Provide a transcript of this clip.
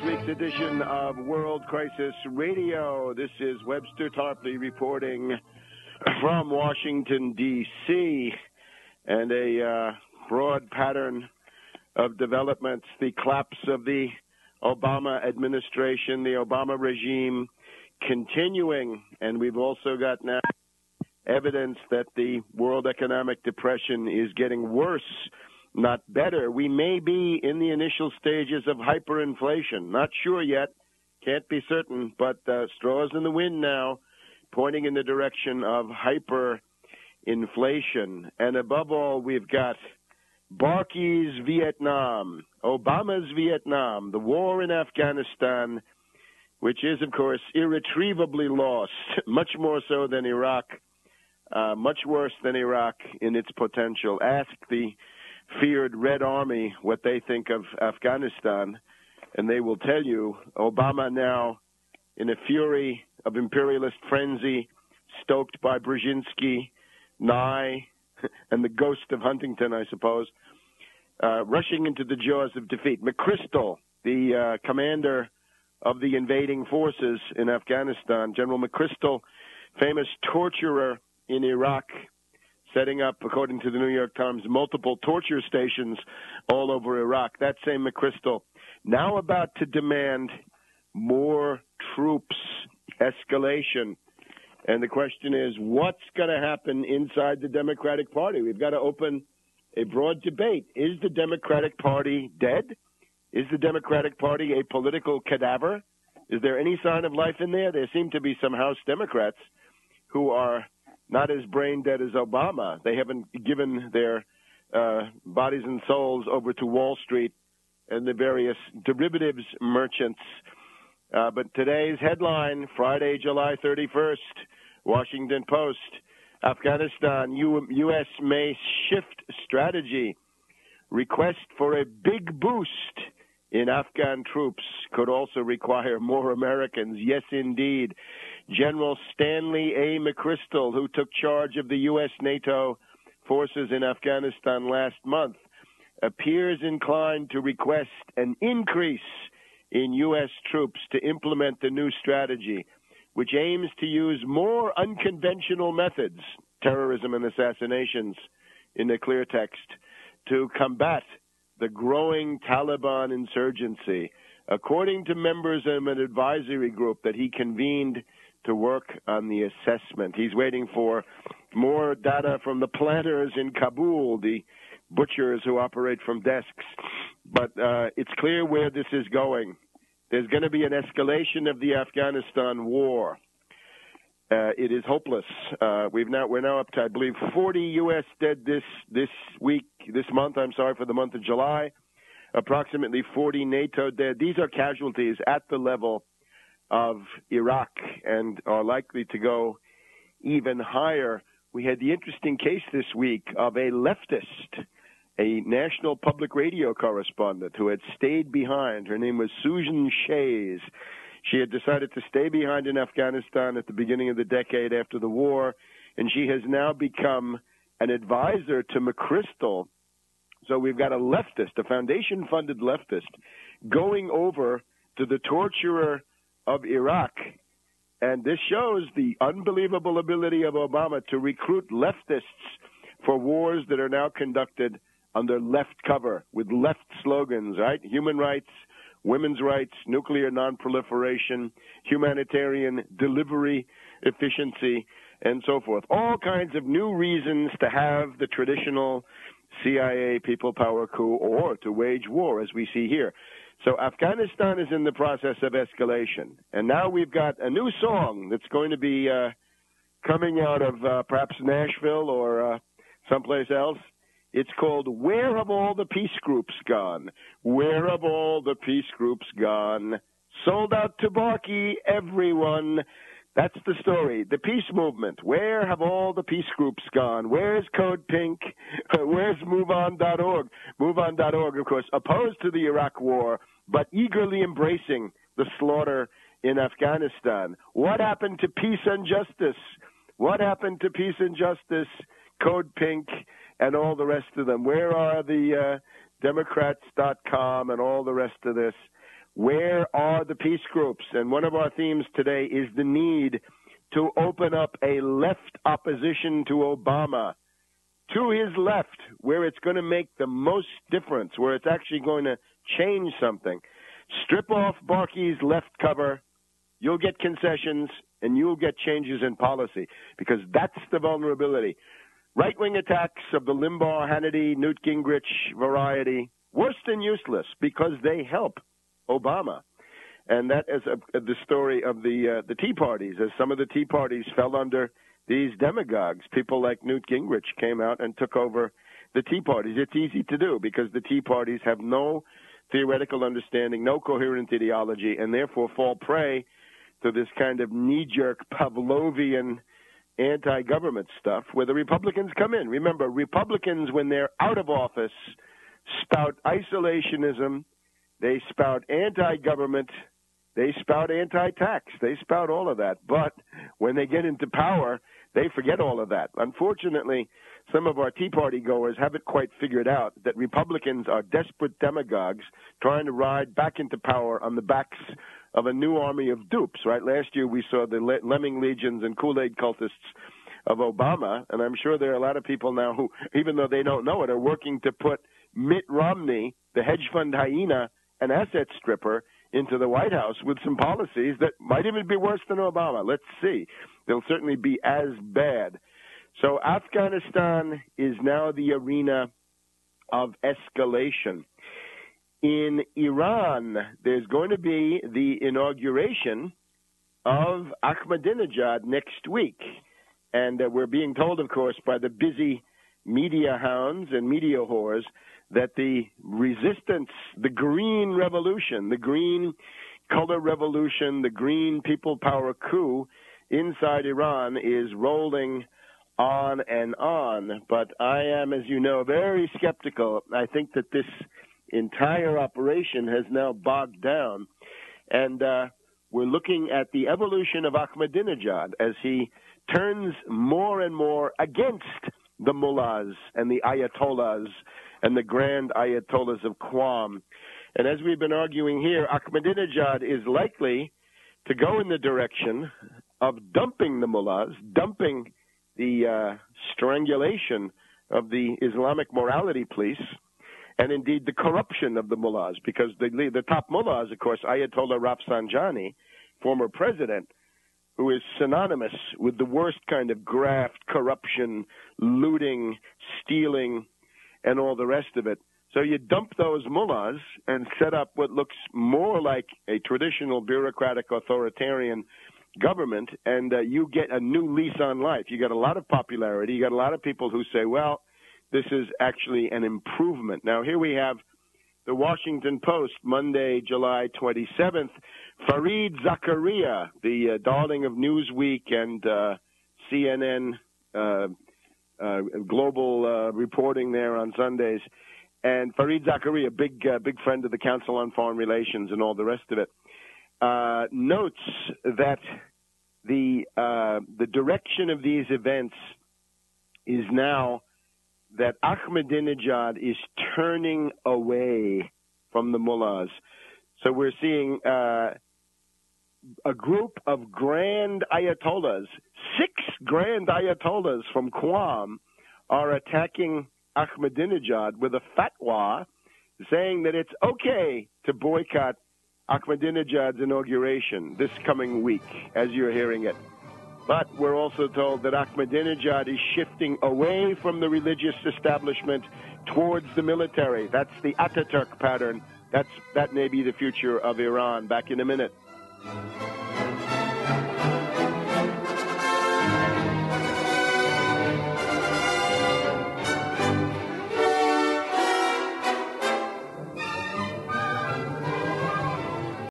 week's edition of World Crisis Radio. This is Webster Tarpley reporting from Washington, D.C., and a broad pattern of developments, the collapse of the Obama administration, the Obama regime continuing, and we've also got now evidence that the world economic depression is getting worse, not better. We may be in the initial stages of hyperinflation. Not sure yet, can't be certain, but straws in the wind now, pointing in the direction of hyperinflation. And above all, we've got Barkey's Vietnam, Obama's Vietnam, the war in Afghanistan, which is, of course, irretrievably lost, much more so than Iraq, much worse than Iraq in its potential. Ask the feared Red Army what they think of Afghanistan, and they will tell you Obama now, in a fury of imperialist frenzy, stoked by Brzezinski, Nye, and the ghost of Huntington, I suppose, rushing into the jaws of defeat. McChrystal, the commander of the invading forces in Afghanistan, General McChrystal, famous torturer in Iraq, setting up, according to the New York Times, multiple torture stations all over Iraq. That same McChrystal now about to demand more troops, escalation. And the question is, what's going to happen inside the Democratic Party? We've got to open a broad debate. Is the Democratic Party dead? Is the Democratic Party a political cadaver? Is there any sign of life in there? There seem to be some House Democrats who are not as brain dead as Obama. They haven't given their bodies and souls over to Wall Street and the various derivatives merchants. But today's headline, Friday, July 31st, Washington Post, Afghanistan, U.S. may shift strategy. Request for a big boost in Afghan troops could also require more Americans. Yes, indeed. General Stanley A. McChrystal, who took charge of the U.S. NATO forces in Afghanistan last month, appears inclined to request an increase in U.S. troops to implement the new strategy, which aims to use more unconventional methods, terrorism and assassinations in the clear text, to combat the growing Taliban insurgency, according to members of an advisory group that he convened to work on the assessment. He's waiting for more data from the planters in Kabul, the butchers who operate from desks. But it's clear where this is going. There's going to be an escalation of the Afghanistan war. It is hopeless. We're now up to, I believe, 40 U.S. dead this month, for the month of July. Approximately 40 NATO dead. These are casualties at the level of Iraq and are likely to go even higher. We had the interesting case this week of a leftist, a national public radio correspondent who had stayed behind. Her name was Susan Shays. She had decided to stay behind in Afghanistan at the beginning of the decade after the war, and she has now become an advisor to McChrystal. So we've got a leftist, a foundation-funded leftist, going over to the torturer of Iraq. And this shows the unbelievable ability of Obama to recruit leftists for wars that are now conducted under left cover with left slogans, right? Human rights, women's rights, nuclear nonproliferation, humanitarian delivery efficiency, and so forth. All kinds of new reasons to have the traditional CIA people power coup or to wage war, as we see here. So Afghanistan is in the process of escalation. And now we've got a new song that's going to be coming out of perhaps Nashville or someplace else. It's called Where Have All the Peace Groups Gone? Where have all the peace groups gone? Sold out to Barkey, everyone. That's the story. The peace movement. Where have all the peace groups gone? Where's Code Pink? Where's MoveOn.org? MoveOn.org, of course, opposed to the Iraq war, but eagerly embracing the slaughter in Afghanistan. What happened to peace and justice? What happened to peace and justice? Code Pink and all the rest of them. Where are the Democrats.com and all the rest of this? Where are the peace groups? And one of our themes today is the need to open up a left opposition to Obama, to his left, where it's going to make the most difference, where it's actually going to change something. Strip off Barkey's left cover, you'll get concessions, and you'll get changes in policy, because that's the vulnerability. Right-wing attacks of the Limbaugh, Hannity, Newt Gingrich variety, worse than useless, because they help Obama. And that is the story of the Tea Parties, as some of the Tea Parties fell under these demagogues. People like Newt Gingrich came out and took over the Tea Parties. It's easy to do because the Tea Parties have no theoretical understanding, no coherent ideology, and therefore fall prey to this kind of knee-jerk Pavlovian anti-government stuff where the Republicans come in. Remember, Republicans, when they're out of office, spout isolationism, they spout anti-government, they spout anti-tax, they spout all of that. But when they get into power, they forget all of that. Unfortunately, some of our Tea Party goers haven't quite figured out that Republicans are desperate demagogues trying to ride back into power on the backs of a new army of dupes, right? Last year we saw the lemming legions and Kool-Aid cultists of Obama, and I'm sure there are a lot of people now who, even though they don't know it, are working to put Mitt Romney, the hedge fund hyena and asset stripper, into the White House with some policies that might even be worse than Obama. Let's see. They'll certainly be as bad. So Afghanistan is now the arena of escalation. In Iran, there's going to be the inauguration of Ahmadinejad next week. And we're being told, of course, by the busy media hounds and media whores that the resistance, the green revolution, the green color revolution, the green people power coup inside Iran is rolling on and on. But I am, as you know, very skeptical. I think that this entire operation has now bogged down. And we're looking at the evolution of Ahmadinejad as he turns more and more against the mullahs and the ayatollahs and the grand ayatollahs of Qom. And as we've been arguing here, Ahmadinejad is likely to go in the direction of dumping the mullahs, dumping the strangulation of the Islamic morality police, and indeed the corruption of the mullahs, because the top mullahs, of course, Ayatollah Rafsanjani, former president, who is synonymous with the worst kind of graft, corruption, looting, stealing, and all the rest of it. So you dump those mullahs and set up what looks more like a traditional bureaucratic authoritarian government, and you get a new lease on life. You got a lot of popularity. You got a lot of people who say, well, this is actually an improvement. Now, here we have the Washington Post, Monday, July 27th. Fareed Zakaria, the darling of Newsweek and CNN global reporting there on Sundays, and Fareed Zakaria, big friend of the Council on Foreign Relations and all the rest of it, notes that the direction of these events is now that Ahmadinejad is turning away from the mullahs. So we're seeing a group of grand ayatollahs, 6 grand ayatollahs from Qom, are attacking Ahmadinejad with a fatwa saying that it's okay to boycott Ahmadinejad's inauguration this coming week, as you're hearing it. But we're also told that Ahmadinejad is shifting away from the religious establishment towards the military. That's the Ataturk pattern. That may be the future of Iran. Back in a minute.